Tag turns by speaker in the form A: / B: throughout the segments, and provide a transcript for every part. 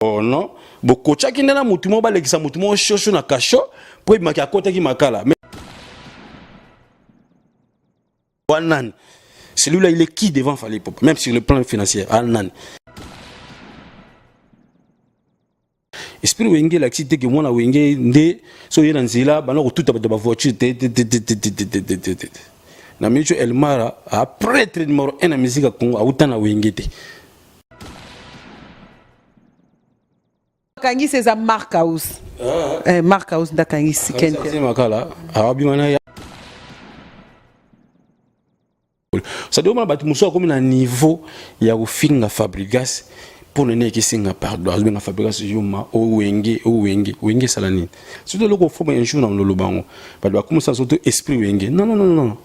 A: Oh non, beaucoup de qui n'a mutumo ba l'exa mutumo chocho na kasho pour il makia côté qui makala. Mais Anan, celui-là il est qui devant Fally Ipupa, même sur le plan financier. Anan. Esprit wenge la cité que moi na wenge ndé so yena nzila bana ko tout ba voiture na mecho Elmara a prêtre numéro 1 na musique Congo a utana wenge te.
B: Kangi c'est ça Mark House. Mark House da kangi sikente.
A: C'est makala. Arabi mana ya. Ça doit battre muso comme un niveau ya ufinga Fabregas pour ne que singa pardon bien Fabregas yuma o wenge salani. Surtout le faut un jour dans le bango. Ba doit commencer surtout esprit wenge. Non.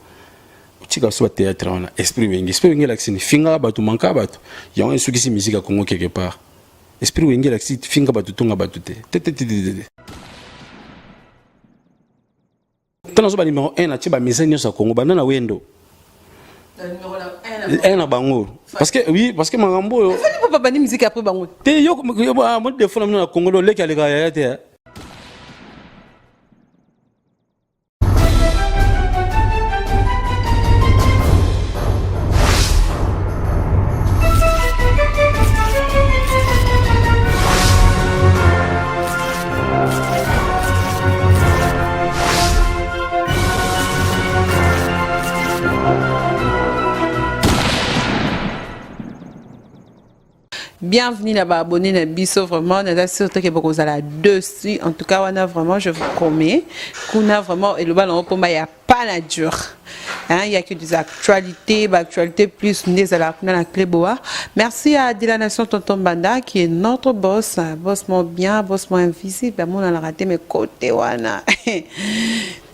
A: Tika so théâtre on esprit wenge la sini finga batu manka batu. Ya on suki si musique Congo quelque part. Esprit wenge la sini finga batu tonga batu te. Tana so ba numéro 1 na tiba message sur Congo banana wendo. Un bango parce que mangambo
B: Fally Ipupa bani musique après bango
A: te yo mo defo na Congo do leki alega ya te.
B: Bienvenue là-bas, abonnez à Bisso, vraiment, on a surtout que vous allez dessus. En tout cas, on a vraiment, je vous promets, qu'on a vraiment, et le ballon pour moi, il n'y a pas la dure. Il y a que des actualités, plus dans la clé bois. Merci à la Nation Tonton Banda qui est notre boss, boss mon bien, boss mon invisible. Moi, on a raté mes côtés, wana.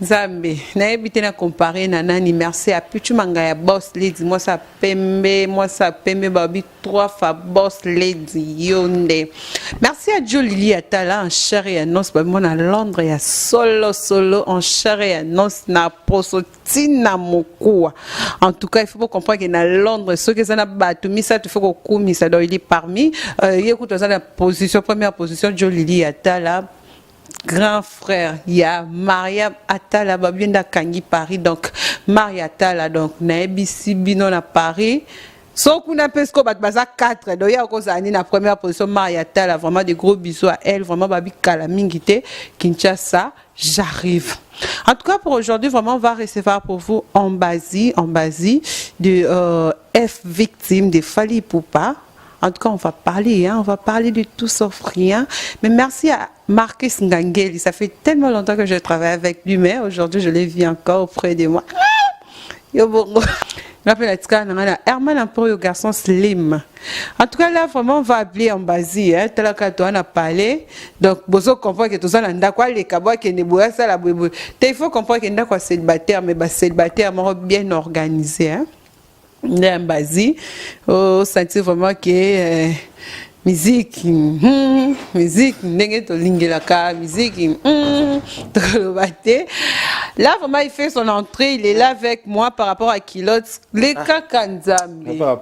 B: Zambe, n'a évité de comparer nanani. Merci à Pichu Mangaya boss lady. Moi ça pembe babi 3 fois boss lady yonde. Merci à Jolie Atala en chair et en os. Moi à Londres il y a solo en chair et en os na posotina mokua. En tout cas il faut comprendre que na Londres ceux qui sont na batumi ça tu faut que koumi ça doit il est parmi. Écoute ça la position première position Jolie Atala. Grand frère, il y a Maria Atala, Babienda Kangi Paris, donc Maria Atala, donc Naebisi Binon à Paris. Sauf qu'on a pesco bat baza 4, donc il y a encore la première position Maria Atala, vraiment des gros bisous à elle, vraiment Babi Kalamingite, Kinshasa, j'arrive. En tout cas pour aujourd'hui, vraiment on va recevoir pour vous en basi de F victime de Fally Ipupa. En tout cas, on va parler de tout sauf rien. Mais merci à Marcus Ngangeli. Ça fait tellement longtemps que je travaille avec lui, mais aujourd'hui, je l'ai vu encore auprès de moi. Yo bongo. Je m'appelle Herman un peu garçon slim. En tout cas, là, vraiment, on va appeler en basi. Tel que on a parlé. Donc, bozo comprend que tout ça, on a quoi les cabois qui ne boivent ça la boue. Il faut comprendre qu'il y a quoi célibataire, mais célibataire bien organisé. Basi, sentir vraiment que musique, là vraiment il fait son entrée, il est là avec moi par rapport à Kilote, les kakanzambe. Par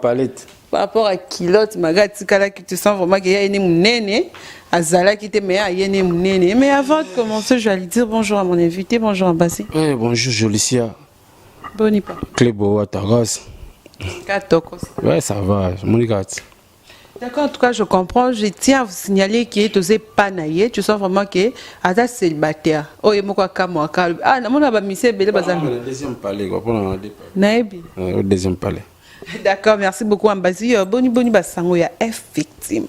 B: rapport à Kilote, magati kala qui te sens vraiment qu'il y a une mounene, azala qui te met à yene mounene. Mais avant de commencer, je vais lui dire bonjour à mon invité, bonjour à Basi.
A: Oui, bonjour Jolicia.
B: Bonipa.
A: Clébo à Taras. Ouais, ça va, Monikati.
B: D'accord, en tout cas, je comprends. Je tiens à vous signaler qu'il est osé panailler. Tu sens vraiment que Ada célibataire. Oh, il m'a dit ah, non, on a pas mis ça.
A: Le deuxième palais, quoi, pour le deuxième palais.
B: D'accord, merci beaucoup, Ambasi. Boni basango ya F victime.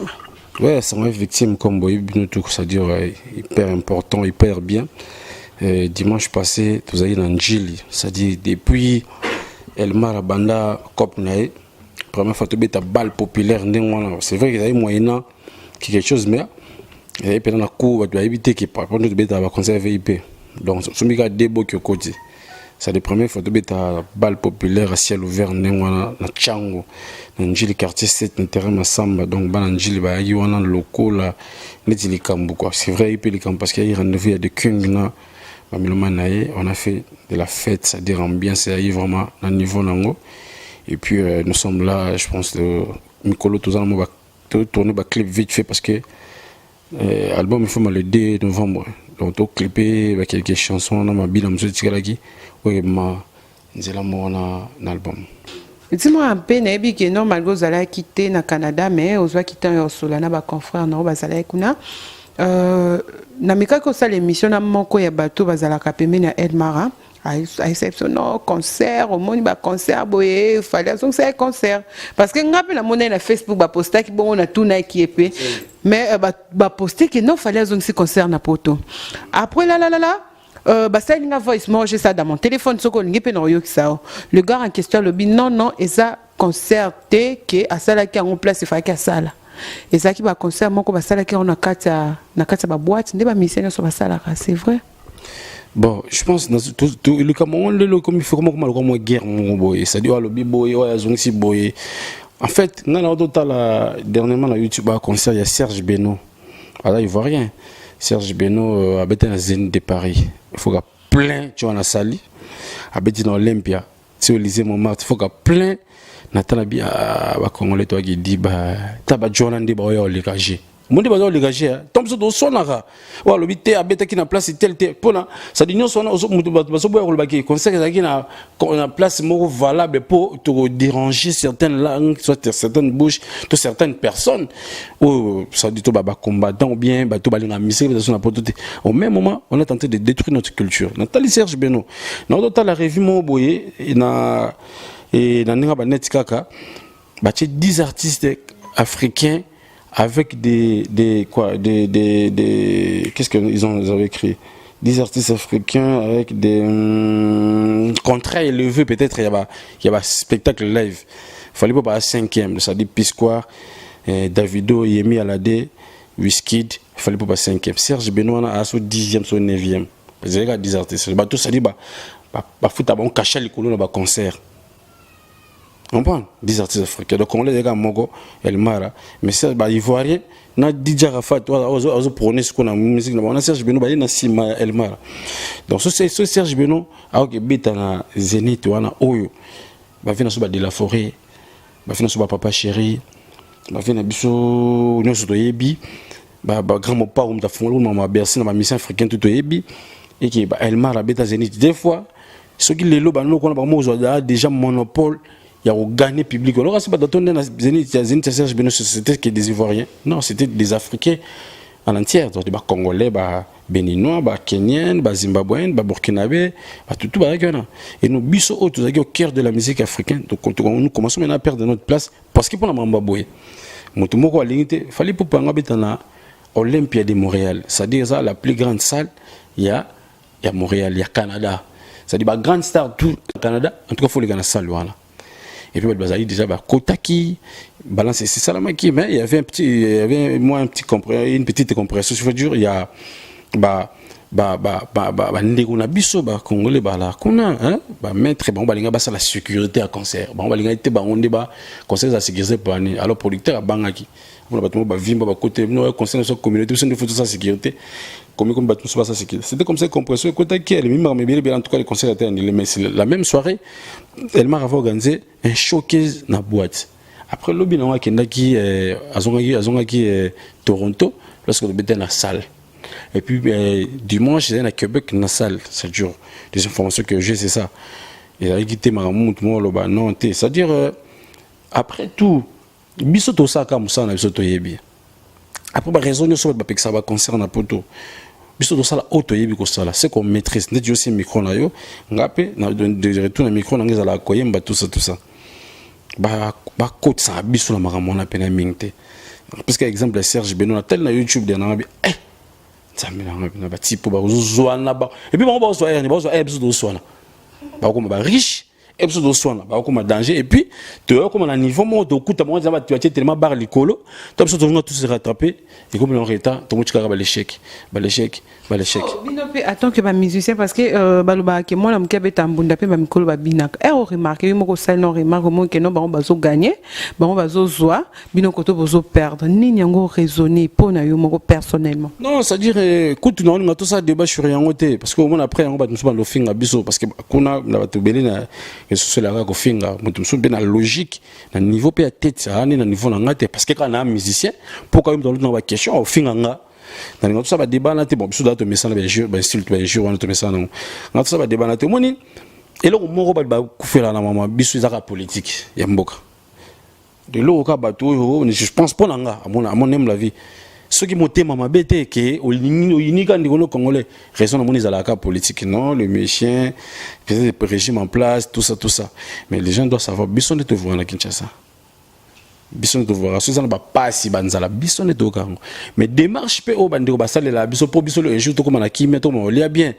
A: Ouais, c'est une victime comme Boyibinotou, c'est-à-dire hyper important, hyper bien. Dimanche passé, vous avez un Njili, c'est-à-dire depuis Elmara Banda Kopnae, première fois que tu as balle populaire, c'est vrai qu'il y a moyen quelque chose, mais il y a un coup, tu dois éviter qu'il par contre tu as conservé IP. Donc, ce qui est débo qui est côté. C'est la première fois que tu as balle populaire à ciel ouvert, na Tchango, dans le quartier 7, dans le terrain Massamba, donc dans le il y a un local, c'est vrai, IP parce qu'il y a un rendez-vous, il y a des kings. On a fait de la fête, c'est-à-dire ambiance, c'est vraiment à niveau nango. Et puis nous sommes là, je pense, Mikolo, tout ça, on va tourner le clip vite fait parce que Album il faut le 2 novembre. Donc tout clipé avec quelques chansons dans ma bille dans musique tikalaki. Oui ma nzela mo na album.
B: Dis-moi un peu nabi que normal go zala quitter na Canada mais ozwa quitter yo solana ba confrère na ba zala kuna. Na mika ko sa l'émission na moko ya bato bazala kapembe na Edmara. À exception non concert au monde ba concert boye fallait donc c'est concert parce que ngapi la monnaie na Facebook ba poster qui bon on a tout na qui épée mais ba poster que non fallait donc c'est concert na poto après bah ça il y a voice moi j'ai ça dans mon téléphone soko lingi pe no yoki ça le gars en question le bin non et ça concerté que à ça là qui en place il fallait que ça là et ça qui va concert moko ba ça là qui on a kata ba boîte ne ba mission sur ba ça là c'est vrai.
A: Bon, je pense que le Cameroun, comme il faut comment guerre, c'est-à-dire le biboy, boy. En fait, dernièrement dans YouTube, à concert, il y a Serge Beno. Alors, il voit rien. Serge Beno habite dans Zénith de Paris. Il faut qu'il y ait plein, tu vois, dans Sali. Habite dans Olympia. Tu sais, au lycée Montmartre, il faut qu'il y ait plein. Nathan Bia, Congolais, toi qui dit, t'as Jonan de Boya, le KG. Monde va le gager tom so do sonara wa lo bité abeta ki na place tel pona ça dit non sona so mutu ba so boya ko baki conseil ça ki na place mo valable pour te déranger certaines langues soit certaines bouches de certaines personnes ou ça dit to ba combattant ou bien ba to ba linga mise na poto au même moment on est tenté de détruire notre culture Nathalie Serge Beno na do la revue mo boye na ninga ba net kaka ba 10 artistes africains avec des qu'est-ce qu'ils avaient écrit 10 artistes africains avec des contrats élevés peut-être il y a un spectacle live il fallait pas 5e ça dit Pisquoire Davido Yemi Alade Wizkid il fallait pas 5e Serge Benoît à son 10e son 9e parce que 10 artistes bah tout ça dit bah foot on cacher les couleurs dans concert. On prend 10 artistes africains. Donc on les gars Mogo, El Mara, mais c'est bah ivoirien, na DJ Rafat, on prenait ce qu'on a musique, on a Serge Beno, na Sima El Mara. Donc ce Serge Beno, alors que bita na Zénith, on a Oyo, bah vient sur de la forêt, bah vient sur Papa Chéri, bah vient biso nous sur Yebi, bah grand mon père on t'a fondé, on m'a bercé dans ma mission africaine tout Yebi, et qui bah El Mara bita Zénith. Des fois, ceux qui les lobent, nous qu'on a pas moi déjà monopole. Il y a gagné public. Alors, c'est pas dans Zénith Serge Beno, c'était que des Ivoiriens. Non, c'était des Africains en entière. Donc, des Congolais, des Béninois, des Kenyans, des Zimbabwéens, des Burkinabés, tout. Et nous, biso, au cœur de la musique africaine. Donc, nous commençons maintenant à perdre notre place parce que pour la Mambaboué, il fallait pour l'Olympia de Montréal. C'est-à-dire ça, la plus grande salle, il y a Montréal, il y a Canada. C'est-à-dire, la grande star, tout le Canada, en tout cas, il faut les gagner salle. Voilà. Et puis Bazali déjà Kotaki balance c'est ça la maki mais il y avait une petite compression je veux dire il y a ndeko na biso ba congolais ba la kuna hein ba maître bon balinga ba ça la sécurité à concert bon balinga été ba onde ba concert à sécurité pour ani alors producteur a bangaki on a battu ba vimba ba côté no concert sur communauté c'est de photo ça sécurité comme battu sur ça sécurité c'était comme ça compression Kotaki elle mime mais bien en tout cas les concerts étaient annulés mais la même soirée elle m'a organisé un showcase na boîte après lobby na wakendaki azongaki Toronto lorsque le était dans la salle. Et puis dimanche, j'étais à Québec, dans la salle. Ça dure. Les informations que j'ai, c'est ça. Et là, quitté ma montre, moi, là, non, c'est-à-dire, après tout, bisoto ça comme ça, on a bisoto yebi. Après, bah, raison, nous sommes pas que ça va concerner poto. Bisoto ça, auto yebi ko ça là, c'est qu'on maîtrise. N'est aussi micro là yo, ngapé, de retour na micro, na ngeza la koyem, bah tout ça. Bah côte ça, biso la maramona pena mingte. Parce que exemple, Serge Beno, tel na YouTube, dernièrement, ça me l'a ba tipo ba zoana ba et puis ba zo air ni ba zo episode do soana ba ko ba riche episode do soana ba ko ma danger et puis tu vois comme na niveau mo to kuta mo zaba tu as tellement bar likolo tu as besoin de tout se rattraper et comme en retard tu muchika ba l'échec
B: binope attends que ba musicien parce que baloba que moi la mkabe tambunda pe ba mikolo ba binaka on remarque mo ko sal non remarque mo que non ba zo gagner ba zo zoa binoko to bozo perdre ni nyango raisonner pour na yo mo personnellement
A: non c'est à dire écoute non on a tout ça débat sur rien côté parce que au moins après on va nous ba lo finga biso parce que kuna na ba to belé na que la ko finga mutu so bien la logique na niveau pe tête ça na niveau na ngate parce que quand on est musicien pourquoi même dans la question au finga nga dans tout ça ba débat na te bon biso da to messana ba jure ba style ba jure on to messana na tout ça ba débat na te moni et là moko ba kufela na mama biso ezaka politique ya mboka de l'eau ka bato je pense pas nanga à mon aime la vie ceux qui montent maman bête que au unique ndikono congolais raison na moni zalaka politique non le méchant peut-être le régime en place tout ça mais les gens doivent savoir biso de te voir na Kinshasa biso de voir ça na ba pasi banzala biso de toka mais démarche pe o bandeko ba salela biso po biso le jour to comme na kimia to mo lia bien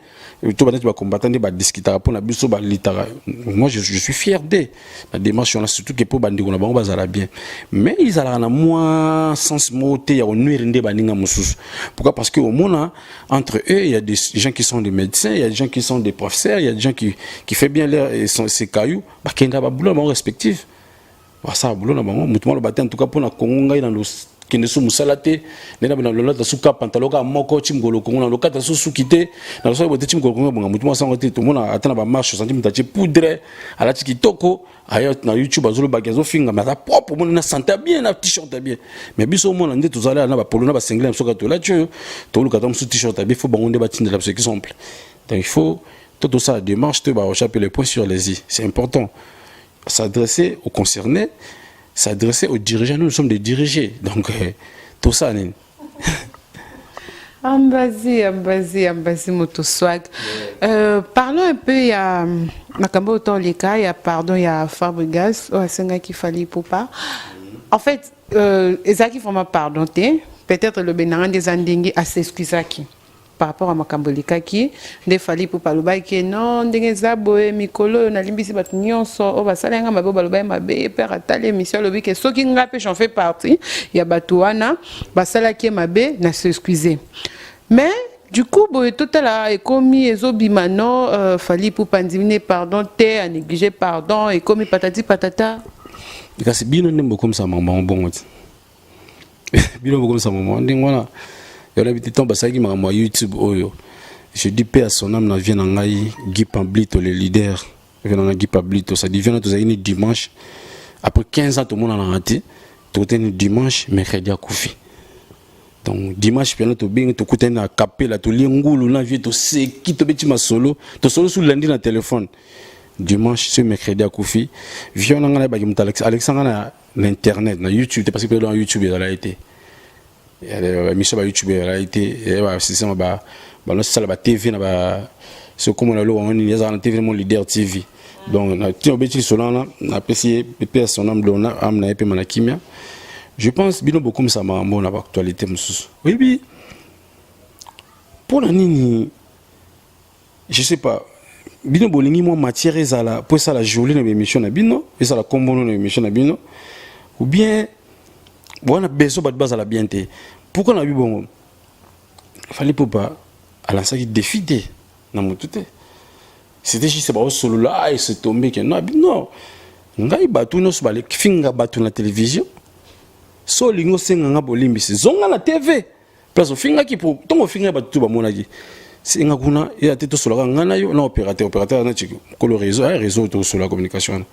A: to ba ba combattant ba discuter pour na biso ba litara moi je suis fier de la démarche on a surtout que pour bandeko na bango bazala bien mais ils ala na moi sens moté ya nuire nde baninga mususu pourquoi parce que au monde entre eux il y a des gens qui sont des médecins il y a des gens qui sont des professeurs il y a des gens qui fait bien leur ces cailloux ba kenda ba boulot respectif ça boulot na bango mutumo ba en tout cas pour na Congo ngai na kende so musalate nena bana lolata suka pantaloka moko chingolo Congo na lokata so sukite na so bote chingolo Congo bonga mutumo sango te to mona atana ba marche senti mutache poudre ala tikitoko ayo na YouTube azolo bagazo finga mais ça propre mona na santé bien na t-shirt bien mais biso mona ndé tozala na ba polo na ba single soka to la tio to luka tam su t-shirt bien faut bango ndé ba tindela parce exemple donc il faut tout ça démarche te ba rechaper les points sur les i c'est important s'adresser aux concernés, s'adresser aux dirigeants. Nous sommes des dirigés. Donc, tout ça,
B: Ambazi, Motoswag. Parlons un peu, il y a Makambo autant les cas, il y a pardon, il y a Fabregas, Oasenga qui fallait pour pas. En fait, Ezaki vraiment pardonner, peut-être le Bénin des Andingi à s'excuser par rapport à Makambolika qui des fali pour paluba qui non ndenge zaboe mikolo na limbisi bat nyonso o basalenga mabo baluba mabe père atali mission lobi que ceux qui ngape j'en fais partie il y a batuana basala qui mabe na s'excuser mais du coup boy total a commis ezobimano fali pour pandiminer pardon te à négliger pardon et commis patati patata
A: c'est bien ndembo comme ça maman bon bien comme ça maman ndingwana il y a des temps basaki ma YouTube oyo je dis paix à son âme na vient ngai Guy Pablito le leader vient na Guy Pablito ça devient tous les dimanche après 15 ans tout le monde a raté tout est dimanche mercredi à Koufi donc dimanche bien to bien to couter na capella to lingulu na vie to se qui to beti ma solo to solo sur lundi na téléphone dimanche ce mercredi à Koufi vient na ngana ba Alexandre na l'internet na YouTube parce que dans YouTube il a été mission ba YouTube elle a été c'est ça ba non c'est ça ba TV na ba c'est comme on a on y a TV mon leader TV donc na ti obeti solana na pesi pp son âme dona am na ep manakimia je pense bino beaucoup ça m'a mon actualité mususu oui pour la nini je sais pas bino bolingi mo matière ezala pour ça la journée na émission na bino et ça la combono na émission na bino ou bien bon on a besoin de base à la bienté pourquoi on a vu bon fallait pas à la salle défider na motute c'était juste pas solo là et c'est tombé que non ngai batu no so bale finga batu na télévision so lingo senga nga bolimbi se zonga na TV place finga ki pour tongo finga batu ba mona ki senga kuna ya teto solo nga na yo na opérateur na tiki ko le réseau to sur la communication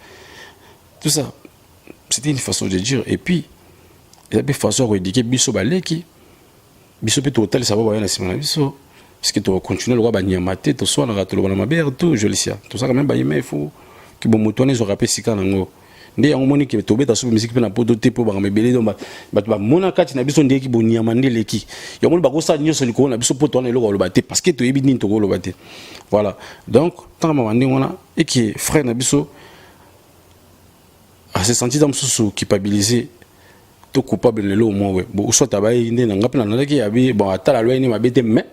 A: tout ça c'était une façon de dire et puis il y a des façons de dire biso baleki biso peut total ça va voir na sima biso parce que tu vas continuer le roi banyamate to soit na ratolo na mabere tout je le sais tout ça quand même ba il faut que bon motone zo rappeler sika nango ndé yango moni ke to beta so musique pe na poto te po ba mebele do ba mona kati na biso ndé ki bon nyamande leki yango ba ko sa nyoso liko na biso poto na eloko lo baté parce que to yebi ni to lo baté voilà donc tant ma ndé ngona et qui frère na biso a se sentir dans sous culpabilisé to coupable le au moins bon soit tabaye ndé na ngapela na leki abi bon ata la loi ni mabete mais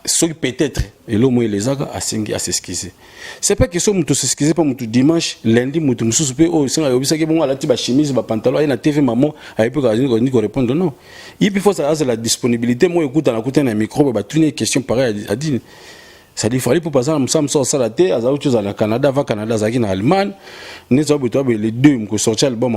A: ce qui peut-être et l'homme les a à s'excuser c'est pas que ça mutu s'excuser pas mutu dimanche lundi mutu mususu pe oh singa yobisa ke bon ala ti ba chemise ba pantalon et na TV maman a peu ni ko répondre non il faut ça la disponibilité moi écoute na micro ba toutes les questions pareil a dit ça dit fallait pour passer ensemble ça la terre à autre chose au Canada va Canada zaki na Allemagne ne ça les deux me sortir album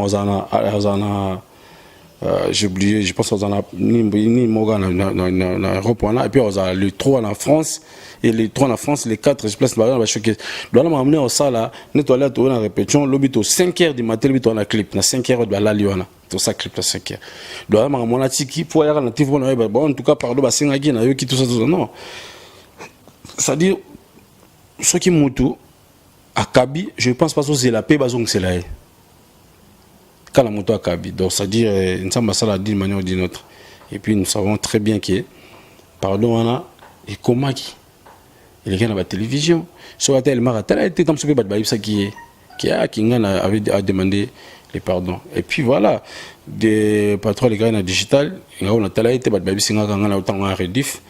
A: j'ai oublié, je pense qu'on a ni Morgan en Europe, et puis on a les 3 en France, et les 3 en France, les 4, je place, on va choquer. Donc, on a amené au salle, nettoyer, on a répétition, l'obit au 5h du matin, on a clip, na 5h de la Liona, tout ça clip, la 5h. Donc, on a dit qu'il faut y avoir un type, en tout cas, pardon, c'est un qui tout ça, non. C'est-à-dire, ce qui m'outou, à Kabi, je pense pas que c'est la paix, c'est là. Quand la moto a Kabi, donc c'est-à-dire, nous sommes à d'une manière ou d'une autre. Et puis nous savons très bien que, pardon, on a, et comment il y a la télévision, sur la télé, il a été comme ce qui a demandé les pardons. Et puis voilà, des patrons les gars dans le digital, il y a une télé, il y a autant un rediff,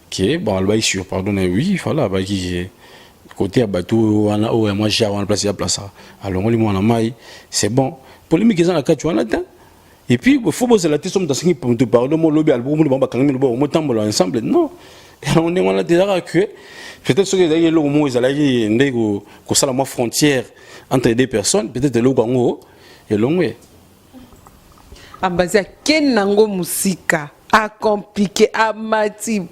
A: qui est, bon, elle va y sur, pardon, oui, voilà, côté à bateau, on a, moi j'ai un place à place. Alors, on a c'est bon. Polémique est dans la carte, tu en as. Et puis, il faut poser la question de ce pour te parler, mon lobby, on ensemble. Non. On a déjà accueilli. Peut-être que les gens ont dit la frontière entre les deux personnes, peut-être que les gens et l'ont.
B: À base à quel nango musika, à compliqué, à mati,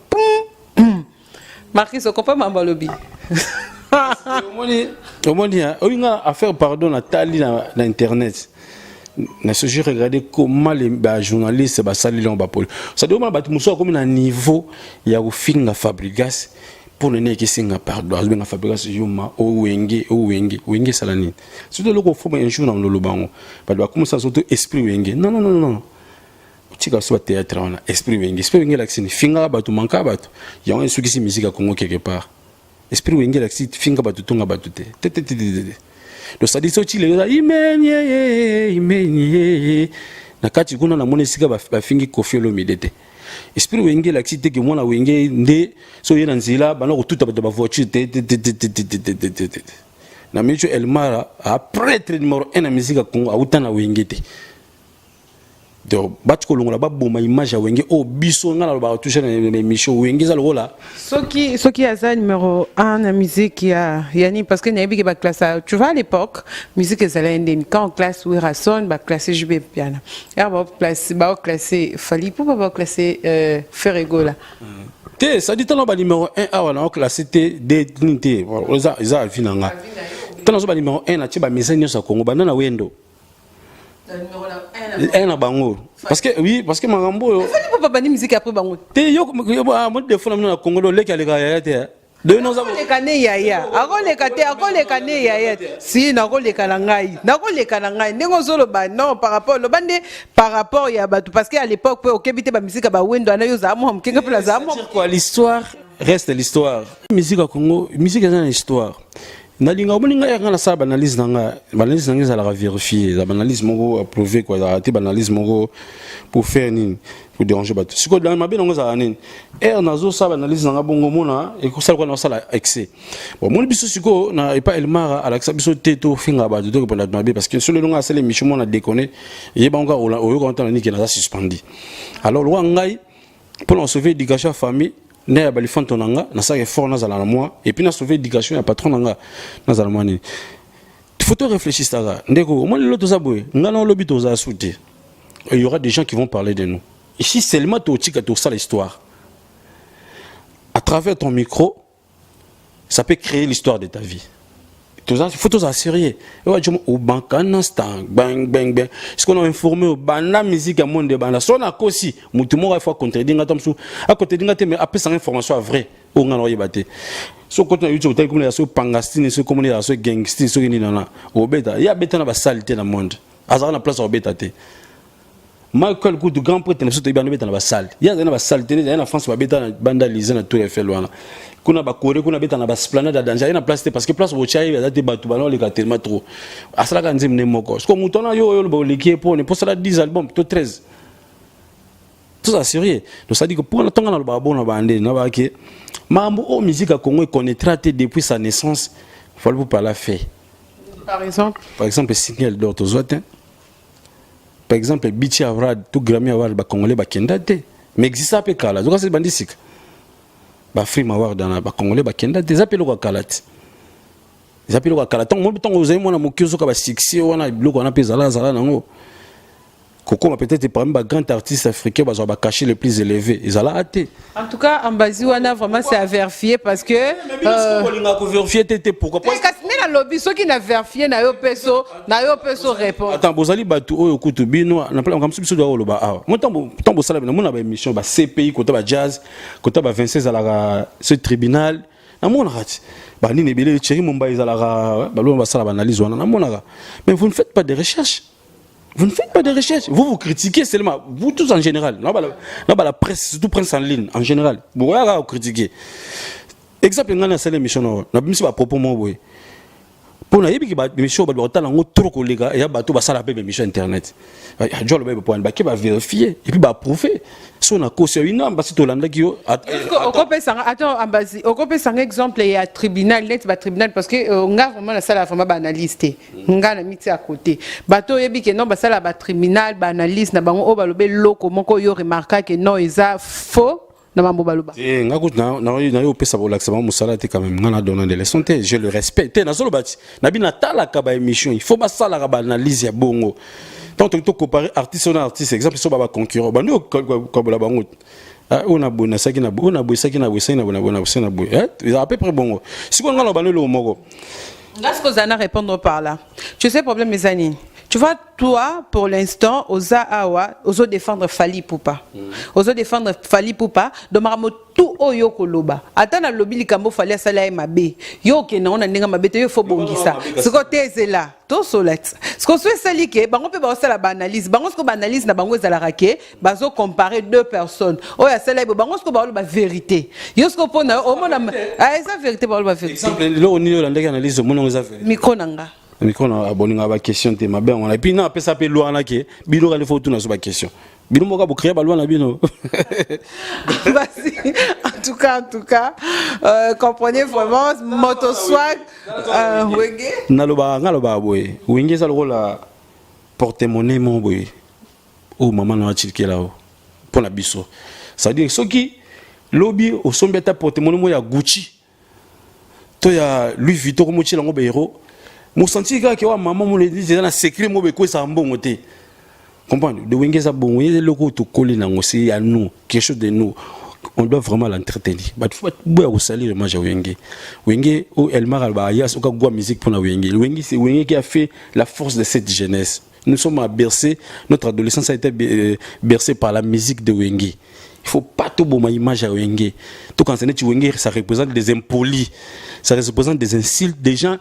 B: Marquis, on comprend ma lobby.
A: Au moins, on a faire pardon à Tali dans Internet. Je regarder comment les journalistes salissent leur bapole. Ça doit être comme un niveau, il y a au fin de Fabrigas pour le nez qui s'est pardon. À Fabrigas, Yuma, Wenge Salani. C'est de l'eau faut un jour dans le Lobango. Pas de comment ça s'auto esprit Wenge. Non. Tu as soit théâtre, on a esprit Wenge. Esprit Wenge, là, c'est finga batu manka batu. Il y a un truc qui musique à Congo quelque part. Esprit Wenge, là, c'est finga batu tonga batu te. Donc ça dit ça tu les imenye na kati kuna na mona sika ba fingi Koffi Olomide esprit Wenge la cité que moi na Wenge nde so yena nzila bana ko tuta ba voiture na mecho Elmara après le numéro 1 na musique Congo a utana Wenge te donc bat ko longola ba boma image ya Wenge o biso ngala ba toucher na émission Wenge za lola
B: ce qui a ça numéro 1 la musique yani parce que nabi que ba classe tu vois à l'époque musique ezalende quand on classe Wirason ba classer JB piano ya ba classer Fali pour ba classer Ferregola
A: te ça dit tant ba numéro 1 ah on a classé des unités za vinanga tant ba numéro 1 na ti ba message sa Congo ba na wendo un bango parce que marambo
B: il faut pas bannir musique après bango
A: te yo mo téléphone na Congo le kale ya te de nous avons
B: les kané yaya akole kané yaya si na kole kalangai ndenge zolo ba non par rapport ya batu parce que à l'époque au kebite ba musique ba wendo na yo za mo mkenga pela za mo
A: quoi l'histoire reste l'histoire musique à Congo musique c'est une histoire nalinga omoninga ya ngana sa analyse nanga za la vérifier la analyse moko approuver quoi la analyse moko pour faire nini pour déranger bato siko dans mabe nanga za nini nazo sa analyse nanga bongo mona et ko sala ko na sala excès bon mon biso siko na et pas Elmara ala sa biso teto finga bato to ko na mabe parce que sur le longa sala mission mona déconner et ba nga o ko ntana ni ke na suspendi alors loi ngai pour en sauver éducation famille ne ya balifon tonanga na sa effort na zala na moi et puis na sauver éducation ya patron nanga na zala moi ni faut te réfléchir ça ndeko moi le toza boy ngana lobi toza souté il y aura des gens qui vont parler de nous ici seulement to tika to ça l'histoire à travers ton micro ça peut créer l'histoire de ta vie. Il faut tout ça sérieux. Au banque un instant, bang bang bang. Ce qu'on a informé au banda musique à monde de banda. Son a aussi, mutumo il faut contredire ngatam sou. À côté d'inga mais après cette information vraie. Au ngalo yebate. So côté YouTube tel comme les so pangastine, so comme les so gangster, so ni nana. Au beta, il y a beta na ba saleté dans le monde. Azara na place au beta te. Michael coup de grand prêtre na so to beta na ba salle. Il y a na ba saleté, il y a na France ba beta banda lisé na tout les fait loin. Kuna ba Corée kuna beta na ba esplanade da danger na place parce que place au chai ya te batu balon les tellement trop asala ka nzim ne moko parce que mutona yo ba liké pour ça 10 albums to 13 tout ça sérieux donc ça dit que pour tonga na ba bon na bande na ba ke mambo o musique à Congo connaîtra depuis sa naissance faut vous parler fait
B: par exemple
A: single d'autres zotin par exemple Bichi Avrad tout Grammy Award ba congolais ba kendate mais existe pas kala donc c'est bandisik ba free mawar dans ba congolais ba kenda des appels ko kalati des appels ko kalati mo bitongo uzai mona mukiozo ka ba sixi wana biloko na peza la nango Coco peut-être parmi les grands artistes africains ils ont caché les plus élevés ils allaient hâter
B: en tout cas en basi wana vraiment c'est à vérifier parce que
A: vérifier pourquoi
B: parce que na lobby ceux qui na vérifié na yo peso répondre
A: attends bozali batu oyo kutu bino na plan comme biso do loba ah moi tant sala na mona ba émission ba CPI côté ba jazz côté ba 26 à la ce tribunal na mona rati ba ni nebele chéri momba izala ba lo ba sala ba analyse wana na mona mais vous ne faites pas de recherche. Vous ne faites pas de recherche. Vous critiquez seulement. Vous tous en général. Non, la presse, surtout presse en ligne, en général. Vous critiquez. Exemple, on a une émission. On a mis à propos de pour nous, il y a des émissions qui sont trop collègues. Il y a des émissions internet. Il y a des émissions qui vont vérifier et puis prouver. Si on a causé une ambassade qui
B: attends, ambassade. On peut un exemple, il y a tribunal, tribunal parce que on a vraiment la salle à faire analyste. On a mis à côté. Bateau yebi que non, la salle à tribunal, analyste, na bango obalobé loko moko yo remarque que non, ils a faux. Je le respecte. Il faut pas analyse ya bongo. Tant que tu compares artiste à artiste, exemple sur baba concurrent. Bah nous comme la bango. On a bonne ça qui na on a bossé qui na bossé na à peu près bongo. Si on a le moko. Est-ce que vous allez répondre par là? Tu sais problème mes amis. Tu vois, toi, pour l'instant, osa awa, oso défendre Fali Poupa. Oso défendre Fali Poupa, domamo tout oyo koloba. Atana lobby likambo Fali asala mabe. Yo ke na ona ninga mabe te yo fo bongisa. Ce côté c'est là, to solet. Ce qu'on souhaite sali ke, bango pe ba osala ba analyse. Bango ce ko ba analyse na bango ezala rake, bazo comparer deux personnes. Oya sala bango ce ko ba ba vérité. Yo ce ko pona o mona eza vérité ba vérité.
A: Exemple, lo ni yo landeka analyse mona eza vérité.
B: Micro nanga.
A: Micro na abonné à question te mabe on a puis na pesa pe loi na ke bino ka le faut tout na so ba question bino moka bo créer ba loi na bino.
B: Vas-y. En tout cas comprenez vraiment Motoswag Wenge
A: na loba boy Wenge ça le rôle porte-monnaie mon boy oh maman na chilke là pour la biso ça veut dire ceux qui lobby au sombeta porte-monnaie mo ya Gucci to ya Louis Vuitton ko mo chila ngo be héros. Mon senti que maman me dit c'est un secret moi be ko ça bon côté comprendre de Wenge ça bon le loko to coller na aussi à nous quelque chose de nous on doit vraiment l'entretenir bah faut boire au salir moi Wenge ou Elmar Alba ya soka gwa musique pour na Wenge c'est Wenge qui a fait la force de cette jeunesse nous sommes à bercer notre adolescence a été bercée par la musique de Wenge. Il faut pas tout bon image à Wenge tout quand c'est Wenge ça représente des impolis ça représente des insultes des gens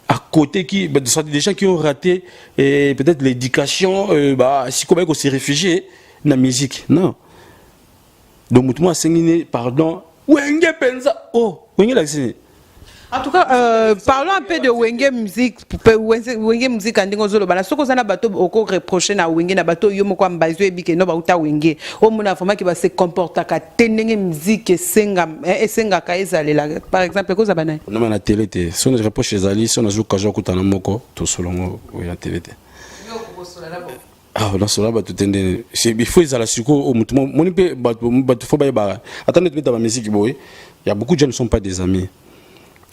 A: à côté qui des gens qui ont raté peut-être l'éducation si comment on s'est réfugié dans la musique non donc moi c'est pardon Wenge pensa oh Wenge là c'est
B: en tout cas parlons un peu de Wenge musique Wenge musique andingo zolo bana soko sana bato oko reprocher na Wenge na bato yo moko ambazo ebike no ba uta Wenge o mona format qui va se comporter ka tenenge musique esenga ka ezalela par exemple ko za bana
A: non na télé te si on reproche les ali si on azuka jo kutana moko to solongo ya télé te ah on a cela ba tutende c'est il faut izala siko o mutu moni pe bato fo ba ba attendez tu mets ta musique boy il y a beaucoup de gens ne sont pas des amis.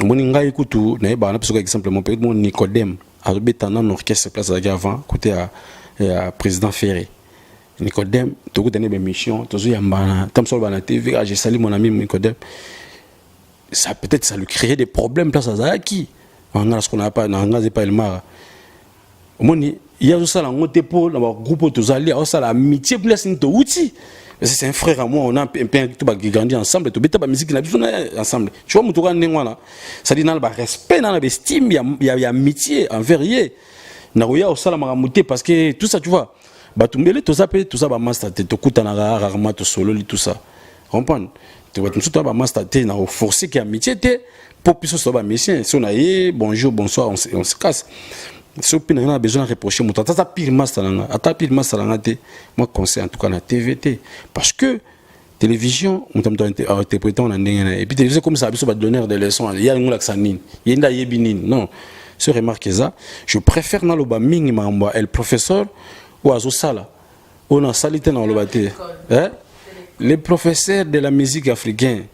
A: Mon ngai kutu na ba na parce exemple mon peut-être mon Nicodème a rebeta dans orchestre place avant côté à président Ferré Nicodème to ko tene be mission to zo yamba tam so ba na TV j'ai sali mon ami Nicodème ça peut-être ça lui créer des problèmes place à Zaki on a ce qu'on a pas na ngaze pas Elmar moni il y a ça la ngote pour na groupe to zali a ça la amitié place to outil. C'est un frère à moi, on a un peu grandi ensemble, tout la musique ensemble. Tu vois, mon là, ça dit dans le respect, dans l'estime, il y a amitié envers eux. Narouya au salam mouté parce que tout ça, tu vois, batumbele tout ça ba master te kutana rarement to solo tout ça. Comprendre? Tu vois tout ça ba master te na forcer qui amitié te pour plus ça ba mission. Si on a bonjour, bonsoir, on se casse. Si on a besoin de reprocher mon tata pire master moi conseille en tout cas la TVT parce que télévision on t'a interprété on a et puis télévision comme ça va donner des leçons il y a un laxanine il y a une non ce remarque ça je préfère dans le bas minimum le professeur ou à sala on a salité dans le bâté les professeurs de la musique africaine.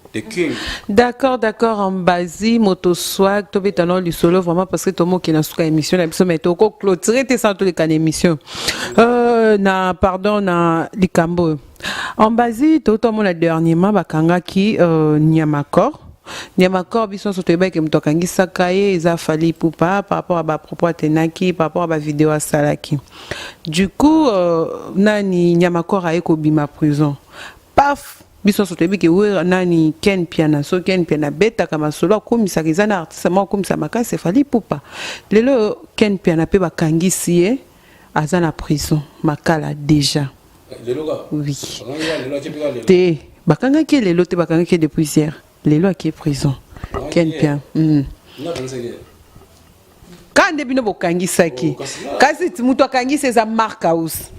B: D'accord, Ambazi, Motoswag, Tobetano, du solo, vraiment parce que tout le monde qui est dans cette émission, mais tu as clôturé tes centres de l'émission. pardon na likambo en basi tout mon dernièrement bakanga ki Nyamakor biso so toyeba ke muto akangisaka ye eza fali pupa par rapport à ba propos atenaki par rapport à ba vidéo asalaki du coup nani Nyamakor aye kobima prison paf biso so toyebi ke we nani Ken Piana so Ken Piana beta kama solo akomisaka eza na artiste mo akomisa makasi fali pupa lelo Ken Piana pe bakangisi ye aza na prison makala déjà oui te bakangaki lelo te bakangaki depuis hier lelo aki prison Ken Piana kande bino bokangisaki kasi muto akangisi eza Mark House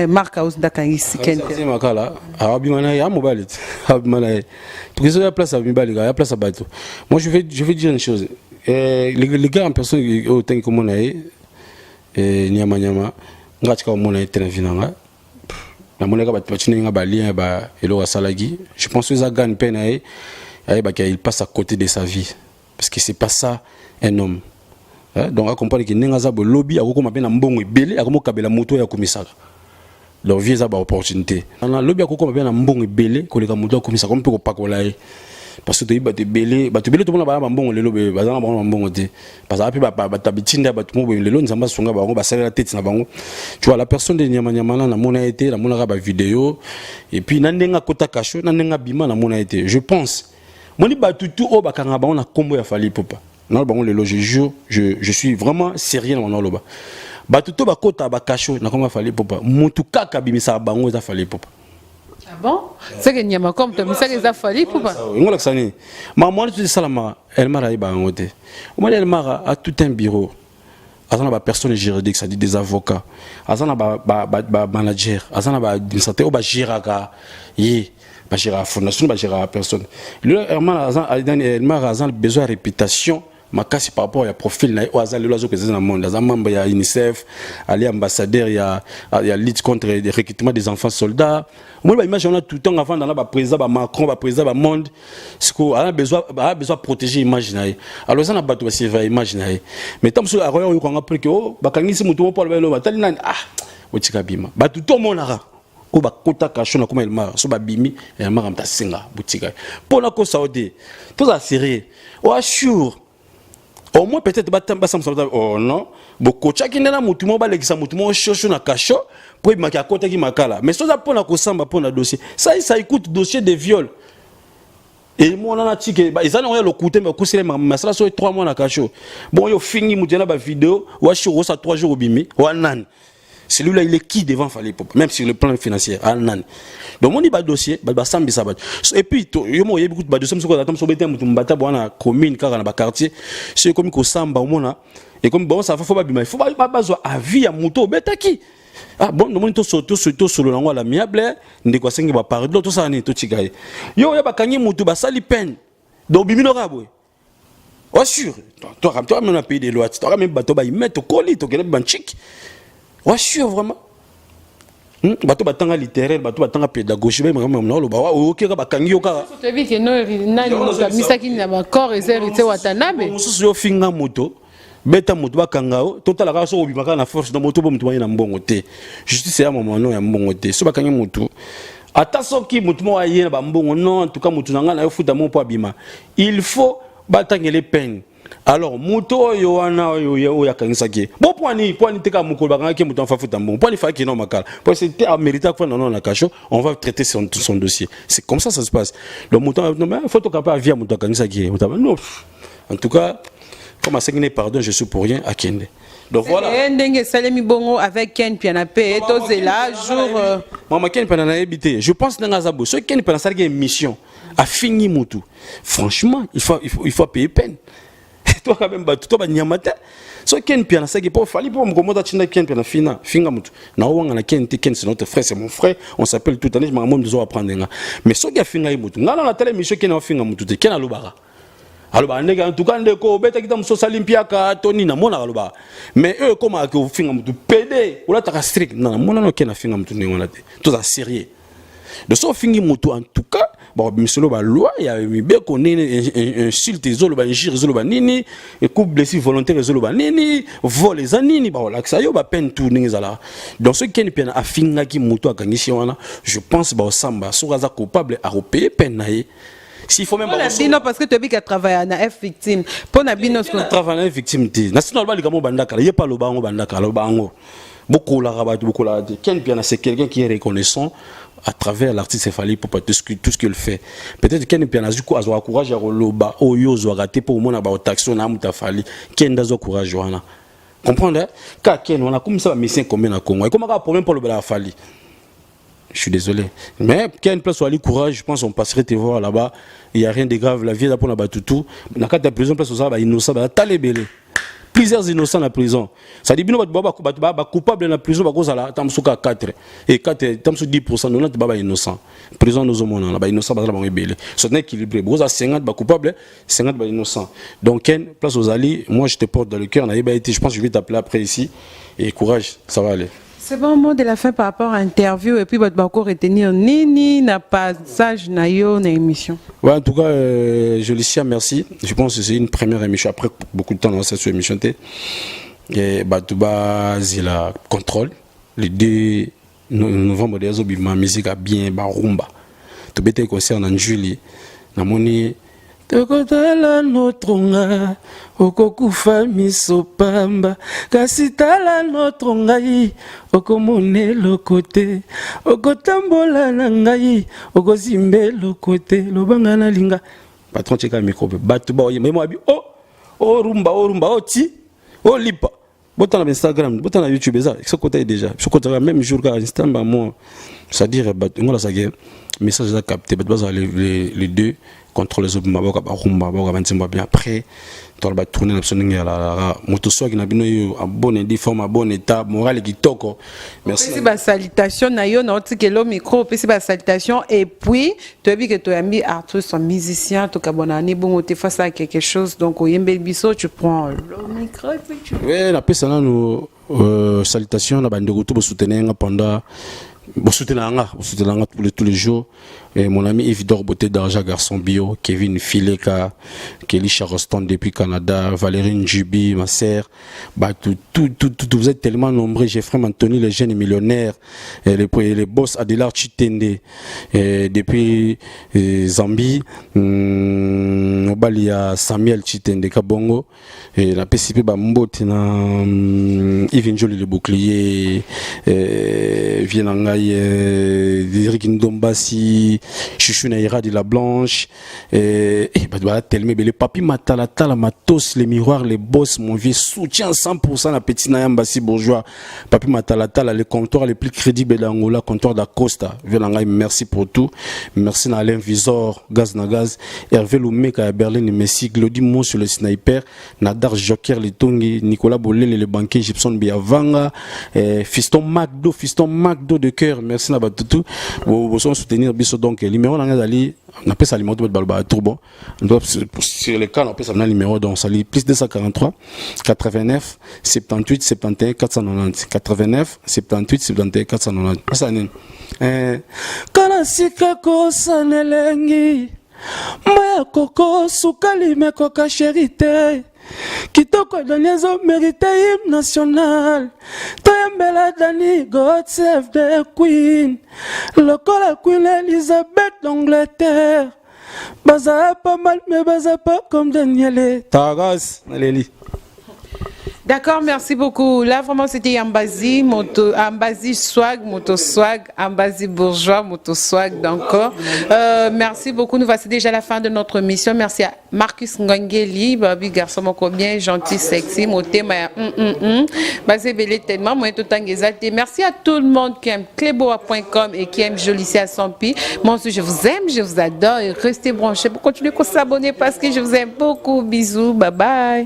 B: Mark House ndakangisi Ken Piana
A: makala abimana ya mobile abimana parce que la place à mibali la place à bateau moi je vais dire une chose les gars en personne au temps comme on a nyama ngatika mona etena vinanga na moneka batchinenga ba lien ba elo salagi je pense que ça gagne peine il passe à côté de sa vie parce que c'est pas ça un homme donc à comprendre que nenga za bo lobby akoko mabena mbongo ebele akomo kabela moto ya komisaka donc vie za ba opportunité na lobby akoko mabena mbongo ebele koleka moto ya komisaka comme pe ko pakola parce que tu belé tout le monde ba mbongo lelo be bazana ba mbongo te parce que ba tabitinda ba tout mo lelo nzamba songa ba ba sala la tête na bango tu vois la personne de nyama na mona été la mona ba vidéo et puis nandenga kota kasho nandenga bima na mona été je pense moni ba tout o ba kanga ba on a combo ya fali popa na bango lelo je jure je suis vraiment sérieux dans mon loba ba tout ba kota ba kasho na komba fali popa mutu kaka bimisa bango za fali popa.
B: Ah bon? C'est que Nyamakor, tu as mis ça les affaires pour pas.
A: On l'a sané. Maman, tu dis ça là, elle m'a raïba en côté. Elle m'a a tout un bureau. Azana ba personne juridique, ça dit des avocats. Azana ba manager. Azana ba administrateur ou ba géraka. Yé, ba géraka fondation, ba géraka personne. Lui, elle m'a besoin de réputation. Ma casse par rapport à profil na au hasard le loiseau que c'est dans le monde dans membre il y a UNICEF ali ambassadeur il y a lutte contre le recrutement des enfants soldats moi bah imagine on a tout le temps avant dans la président ba Macron ba président ba monde ce qu'on a besoin protéger image na alors ça na bato ba c'est image na mais tant sur aroyo yo ko ngapre que oh ba kangisi mutu mo polo ba tali nani otika bima ba tout le monde là o ba kota kasho na kuma elma so ba bimi elma ramta singa butika pona ko saudi tout ça sérieux oh assure au moins peut-être oh non beaucoup chaki nena mutu mo ba legisa mutu mo shosho na kasho pour il maka kota ki makala mais ça pour na ko samba pour na dossier ça écoute dossier de viol et moi on a tike ba izana on le côté mais kusile ma ça so 3 mois na kasho bon yo fini mutu na ba vidéo wa shiro ça 3 jours bimi wa nan celui-là il est qui devant fallait même sur le plan financier nan donc on dit ba dossier ba sambi ça et puis yo mo yebi ba dossier msoko atam so bete mutu mbata bwana commune kaka na ba quartier c'est comme ko samba mona et comme bon ça faut pas bima il faut pas besoin avis ya mutu betaki ah bon donc on to solo nango la miable ndiko sengi ba pardon to ça ni to tigaye yo ya ba kanyi mutu ba sali peine donc bimino rabwe oh sûr toi même un pays de loi toi même bato ba y mettre colis to kele banchik ouais sûr vraiment bato batanga littéraire bato batanga pédagogie même non ba OK ka bakangi yo ka
B: to bi ke no nani misaki na ba corps et hérité watanabe
A: mususu yo finga moto beta moto bakanga o totala ka so obimaka na force de moto bo mutu na mbongo te justice ya moment no ya mbongo te so bakangi moto ata soki mutu mo aye na ba mbongo non en tout cas mutu nanga na yo futa mo po abima il faut batangele peine. Alors muto yo wana yo yakangisaki bon point te ka mukolo bakanga ki muto en fa futa mbongo point fa ki no makala parce que c'était à mériter quoi non na kasho on va traiter son dossier c'est comme ça se passe le muto non mais faut to capable via muto kangisaki non en tout cas comme à signer pardon je suis pour rien à Kende donc voilà
B: ndenge salemi bongo avec Ken Piana pe tozela jour
A: maman Ken Piana na habité je pense dans Azabo ce Ken Piana ça une mission a fini mutu franchement il faut payer peine toi quand même toi ba nyamata so Ken Piana ça qui pas fallait pour me commander chinda Ken Piana finga mutu na wanga na Ken c'est notre frère c'est mon frère on s'appelle tout année je m'en besoin apprendre mais so qui a finga mutu ngala na tele mission Ken a finga mutu te Ken alobara alors ndeka en tout cas ndeko beta kita muso salimpia ka toni na mona aloba mais eux comment que finga mutu PD ou la ta strict na mona no Ken a finga mutu ngona te tout ça sérieux de so fingi mutu en tout cas bon monsieur ba loi ya mi be ko nini insulte zolo ba injure zolo ba nini et couple blessure volontaire zolo ba nini vol les anini ba la ça yo ba peine tout ningi zala donc ce qui est bien afinga ki muto akangishi wana je pense ba osamba so raza coupable a repayer peine na ye. S'il faut même
B: pas parce que tu as dit qu'elle travaille na F victime pour na bino
A: ce travail na victime ti national ba likamo bandaka il y a pas le bango bandaka le bango beaucoup la rabat beaucoup la quel bien c'est quelqu'un qui est reconnaissant à travers l'artiste céphalique pour tout ce qu'il fait peut-être qu'il bien a avoir courage à loba oyo zo raté pour mon ba taxon na mutafali ken dazo courage wana comprendre ka ken on a comme ça mission combien na Congo et comment un problème pour le bala fali. Je suis désolé. Mais qu'il y a une place où aller courage, je pense qu'on passerait te voir là-bas. Il n'y a rien de grave. La vie est là pour la tout. Dans le cadre de la prison, place où ça va innocent, va talébélé. Plusieurs innocents dans la prison. Ça dit bien que coupable dans la prison, parce que là, tam souka 4 et 4 tam sou 10%, nous n'avons pas innocent. Prison nous avons là, innocent parce que la rebelle. C'est équilibré. Parce que 50 coupable, 50 innocent. Donc une place aux alliés, moi je te porte dans le cœur. Je pense que je vais t'appeler après ici et courage, ça va aller.
B: C'est bon mot de la fin par rapport à l'interview et puis votre bakko retenir nini na passage na yo na émission.
A: Ouais, en tout cas je le sais, merci. Je pense que c'est une première émission après beaucoup de temps dans cette émission et Batouba zila contrôle le 2 novembre des obi ma musique a bien ba rumba. To bete concert en juillet na moni Tokotala notronga okokufa miso pamba kasi tala notrongai okomone lokote okotambola na ngai okozimbe lokote lobanga na linga patron cheka micro batu ba oyema mo abi oh rumba ti oh lipa bota na Instagram bota na YouTube ça ce côté déjà ce côté même jour qu'à Instagram moi c'est à dire batu ngola ça guerre message à capter batu les deux contre les autres maboka ba rumba ba bantimba bien après toi ba tourner na sonning ya la moto swag na bino yo en bonne forme en bon état moral kitoko merci
B: c'est ba salutation na yo na tikelo micro c'est ba salutation et puis tu as vu que tu as mis artiste musicien to kabonani bon tu fais ça quelque chose donc au yembe biso tu prends le micro et puis tu
A: ouais la pesa na nous salutation na bande retour soutenir pendant soutenir tous les jours. Et mon ami Yves Beauté d'Arja Garçon Bio, Kevin Fileka, Kelly Charleston depuis Canada, Valérie Njubi, ma sœur, bah, vous êtes tellement nombreux, Geoffrey Anthony, les jeunes millionnaires, et les boss Adélard Chitende, et depuis Zambie, il y a Samuel Chitende Kabongo, et la PCP Bambote, Yves Njoli le bouclier, Vienangaï, Eric Ndombasi, Chouchou Naïra de la Blanche, et tellement les papis matala matos, les miroirs, les boss, mon vieux soutien 100% la petite Nayambasi bourgeois, papi matala les comptoirs les plus crédibles d'Angola, comptoir d'Acosta, merci pour tout, merci à Alain Visor, Gaz na Gaz, Hervé Loumeka à Berlin, Messi, Glody Mo sur le sniper, Nadar Joker, les Tongi, Nicolas Bolel, le banquier Gibson Biavanga, Fiston Macdo de cœur, merci à tout, vous soutenir Bisso donc le numéro on appelle ça numéro de balba turbo sur les cas on appelle ça numéro donc ça plus 243 89 78 71 490 89 78 71 490 ça n'est kana sika ko sanelengi maya koko sukali meko ka charité kitoko donyezo mérité hymne national toyembela Dani God save the Queen lokola Queen Elizabeth d'Angleterre baza pas mal mais baza pas comme Daniele Tagas Naleli.
B: D'accord, merci beaucoup. Là, vraiment, c'était Ambazi, Ambazi Swag, Moto Swag, Ambazi Bourgeois, Moto Swag d'encore. Merci beaucoup. Nous voici déjà à la fin de notre mission. Merci à Marcus Ngangeli, Babi garçon mon bien gentil, sexy, moté, mais basé belé tellement, moi tout temps exalté. Merci à tout le monde qui aime cléboa.com et qui aime Jolicia Sampi. Moi aussi, je vous aime, je vous adore et restez branchés pour continuer à s'abonner parce que je vous aime beaucoup. Bisous, bye bye.